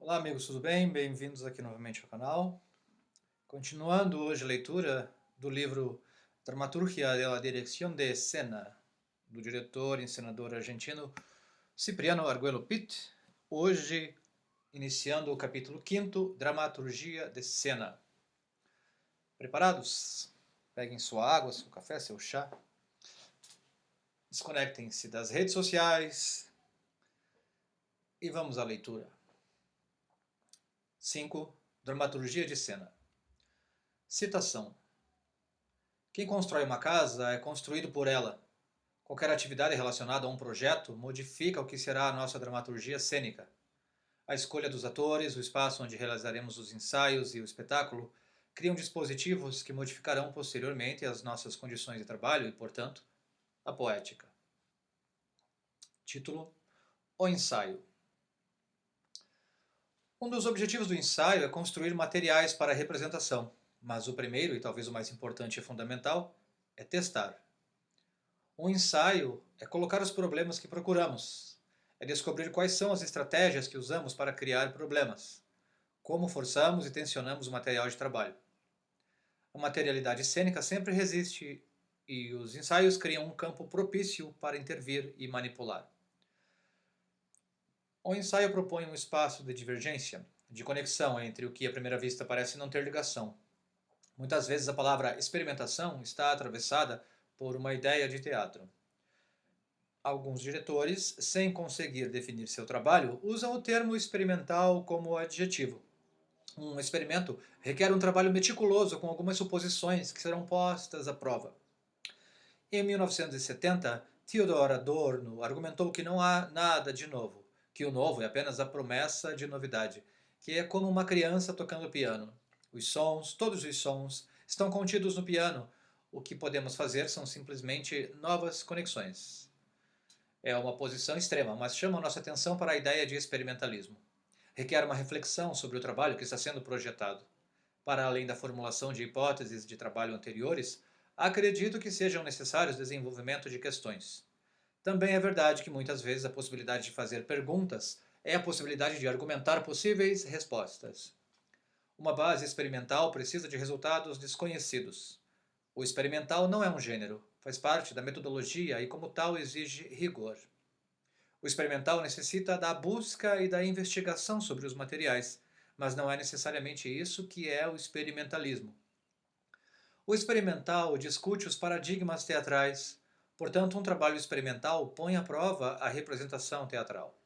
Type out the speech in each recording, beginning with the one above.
Olá amigos, tudo bem? Bem-vindos aqui novamente ao canal. Continuando hoje a leitura do livro Dramaturgia de la Dirección de Escena, do diretor e encenador argentino Cipriano Arguello Pitt. Hoje, iniciando o capítulo 5º, Dramaturgia de Cena. Preparados? Peguem sua água, seu café, seu chá. Desconectem-se das redes sociais e vamos à leitura. 5. Dramaturgia de Cena. Citação. Quem constrói uma casa é construído por ela. Qualquer atividade relacionada a um projeto modifica o que será a nossa dramaturgia cênica. A escolha dos atores, o espaço onde realizaremos os ensaios e o espetáculo criam dispositivos que modificarão posteriormente as nossas condições de trabalho e, portanto, a poética. Título: O ensaio. Um dos objetivos do ensaio é construir materiais para a representação, mas o primeiro, e talvez o mais importante e fundamental, é testar. Um ensaio é colocar os problemas que procuramos, é descobrir quais são as estratégias que usamos para criar problemas, como forçamos e tensionamos o material de trabalho. A materialidade cênica sempre resiste e os ensaios criam um campo propício para intervir e manipular. O ensaio propõe um espaço de divergência, de conexão entre o que à primeira vista parece não ter ligação. Muitas vezes a palavra experimentação está atravessada por uma ideia de teatro. Alguns diretores, sem conseguir definir seu trabalho, usam o termo experimental como adjetivo. Um experimento requer um trabalho meticuloso com algumas suposições que serão postas à prova. Em 1970, Theodor Adorno argumentou que não há nada de novo, que o novo é apenas a promessa de novidade, que é como uma criança tocando piano. Os sons, todos os sons, estão contidos no piano. O que podemos fazer são simplesmente novas conexões. É uma posição extrema, mas chama a nossa atenção para a ideia de experimentalismo. Requer uma reflexão sobre o trabalho que está sendo projetado. Para além da formulação de hipóteses de trabalho anteriores, acredito que sejam necessários desenvolvimento de questões. Também é verdade que muitas vezes a possibilidade de fazer perguntas é a possibilidade de argumentar possíveis respostas. Uma base experimental precisa de resultados desconhecidos. O experimental não é um gênero, faz parte da metodologia e, como tal, exige rigor. O experimental necessita da busca e da investigação sobre os materiais, mas não é necessariamente isso que é o experimentalismo. O experimental discute os paradigmas teatrais, portanto, um trabalho experimental põe à prova a representação teatral.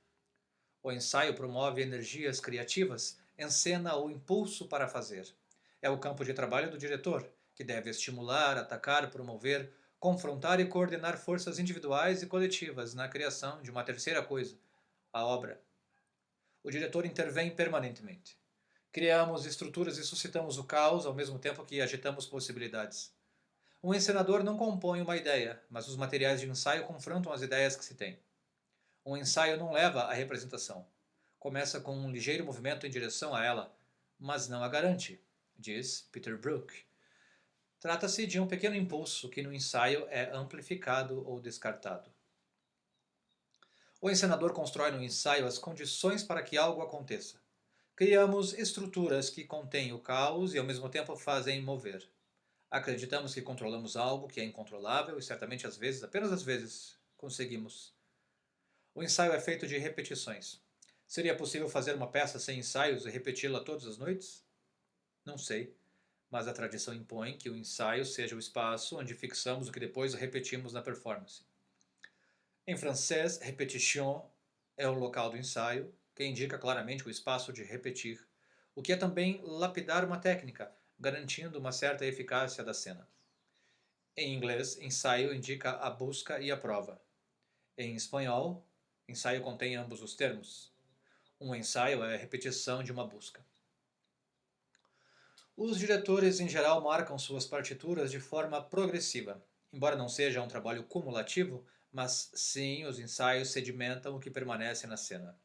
O ensaio promove energias criativas, encena o impulso para fazer. É o campo de trabalho do diretor, que deve estimular, atacar, promover, confrontar e coordenar forças individuais e coletivas na criação de uma terceira coisa, a obra. O diretor intervém permanentemente. Criamos estruturas e suscitamos o caos ao mesmo tempo que agitamos possibilidades. Um encenador não compõe uma ideia, mas os materiais de ensaio confrontam as ideias que se tem. Um ensaio não leva à representação. Começa com um ligeiro movimento em direção a ela, mas não a garante, diz Peter Brook. Trata-se de um pequeno impulso que no ensaio é amplificado ou descartado. O encenador constrói no ensaio as condições para que algo aconteça. Criamos estruturas que contêm o caos e ao mesmo tempo fazem mover. Acreditamos que controlamos algo que é incontrolável e certamente às vezes, apenas às vezes, conseguimos. O ensaio é feito de repetições. Seria possível fazer uma peça sem ensaios e repeti-la todas as noites? Não sei, mas a tradição impõe que o ensaio seja o espaço onde fixamos o que depois repetimos na performance. Em francês, répétition é o local do ensaio, que indica claramente o espaço de repetir, o que é também lapidar uma técnica, garantindo uma certa eficácia da cena. Em inglês, ensaio indica a busca e a prova. Em espanhol, ensaio contém ambos os termos. Um ensaio é a repetição de uma busca. Os diretores, em geral, marcam suas partituras de forma progressiva. Embora não seja um trabalho cumulativo, mas sim os ensaios sedimentam o que permanece na cena.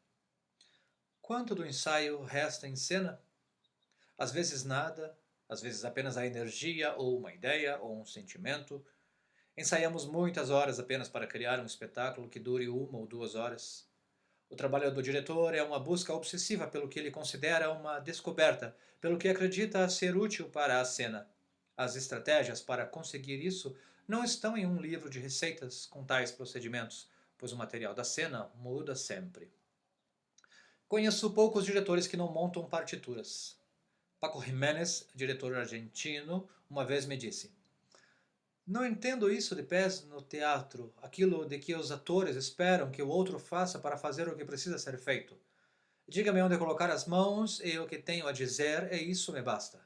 Quanto do ensaio resta em cena? Às vezes nada, às vezes apenas a energia ou uma ideia ou um sentimento. Ensaiamos muitas horas apenas para criar um espetáculo que dure 1 ou 2 horas. O trabalho do diretor é uma busca obsessiva pelo que ele considera uma descoberta, pelo que acredita ser útil para a cena. As estratégias para conseguir isso não estão em um livro de receitas com tais procedimentos, pois o material da cena muda sempre. Conheço poucos diretores que não montam partituras. Paco Jiménez, diretor argentino, uma vez me disse: Não entendo isso de pés no teatro, aquilo de que os atores esperam que o outro faça para fazer o que precisa ser feito. Diga-me onde colocar as mãos e o que tenho a dizer, e isso me basta.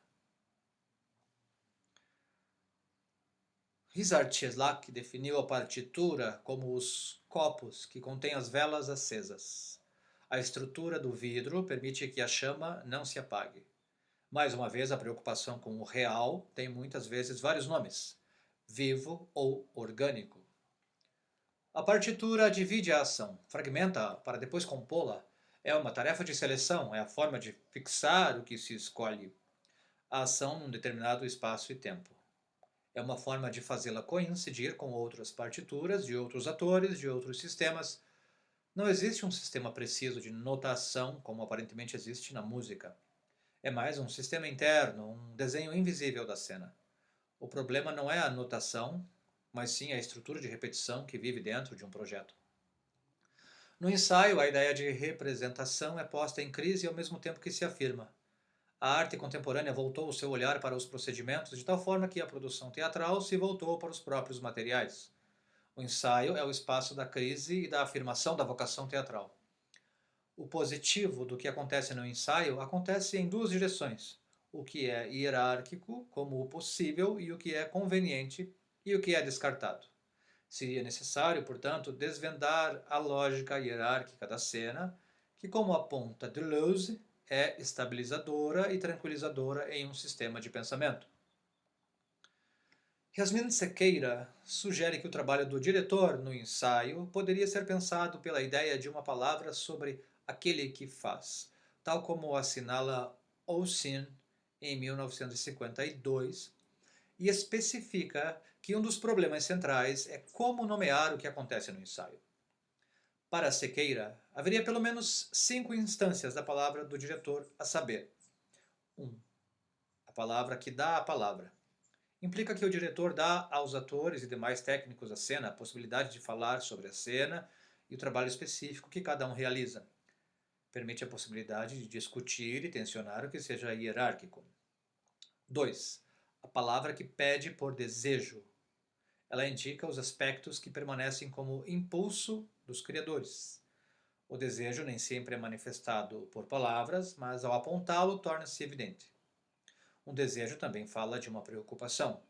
Ryszard Cieslak definiu a partitura como os copos que contêm as velas acesas. A estrutura do vidro permite que a chama não se apague. Mais uma vez, a preocupação com o real tem muitas vezes vários nomes: vivo ou orgânico. A partitura divide a ação, fragmenta para depois compô-la. É uma tarefa de seleção, é a forma de fixar o que se escolhe, a ação num determinado espaço e tempo. É uma forma de fazê-la coincidir com outras partituras de outros atores, de outros sistemas. Não existe um sistema preciso de notação como aparentemente existe na música. É mais um sistema interno, um desenho invisível da cena. O problema não é a notação, mas sim a estrutura de repetição que vive dentro de um projeto. No ensaio, a ideia de representação é posta em crise ao mesmo tempo que se afirma. A arte contemporânea voltou o seu olhar para os procedimentos de tal forma que a produção teatral se voltou para os próprios materiais. O ensaio é o espaço da crise e da afirmação da vocação teatral. O positivo do que acontece no ensaio acontece em duas direções: o que é hierárquico, como o possível, e o que é conveniente, e o que é descartado. Seria necessário, portanto, desvendar a lógica hierárquica da cena, que, como aponta Deleuze, é estabilizadora e tranquilizadora em um sistema de pensamento. Yasmin Sequeira sugere que o trabalho do diretor no ensaio poderia ser pensado pela ideia de uma palavra sobre aquele que faz, tal como assinala Oisin em 1952, e especifica que um dos problemas centrais é como nomear o que acontece no ensaio. Para Sequeira, haveria pelo menos 5 instâncias da palavra do diretor, a saber: 1. A palavra que dá a palavra. Implica que o diretor dá aos atores e demais técnicos da cena a possibilidade de falar sobre a cena e o trabalho específico que cada um realiza. Permite a possibilidade de discutir e tensionar o que seja hierárquico. 2. A palavra que pede por desejo. Ela indica os aspectos que permanecem como impulso dos criadores. O desejo nem sempre é manifestado por palavras, mas ao apontá-lo torna-se evidente. Um desejo também fala de uma preocupação.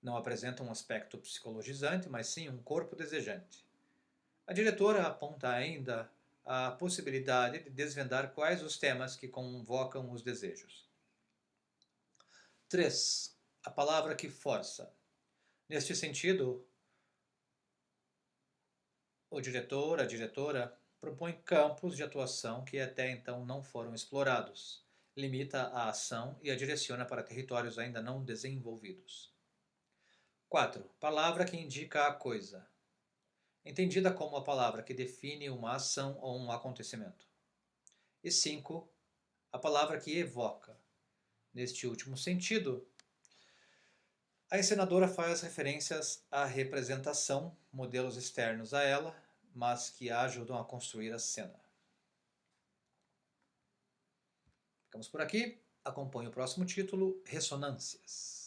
Não apresenta um aspecto psicologizante, mas sim um corpo desejante. A diretora aponta ainda a possibilidade de desvendar quais os temas que convocam os desejos. 3. A palavra que força. Neste sentido, o diretor, a diretora, propõe campos de atuação que até então não foram explorados, limita a ação e a direciona para territórios ainda não desenvolvidos. 4. Palavra que indica a coisa. Entendida como a palavra que define uma ação ou um acontecimento. E 5. A palavra que evoca. Neste último sentido, a encenadora faz referências à representação, modelos externos a ela, mas que a ajudam a construir a cena. Ficamos por aqui. Acompanhe o próximo título, Ressonâncias.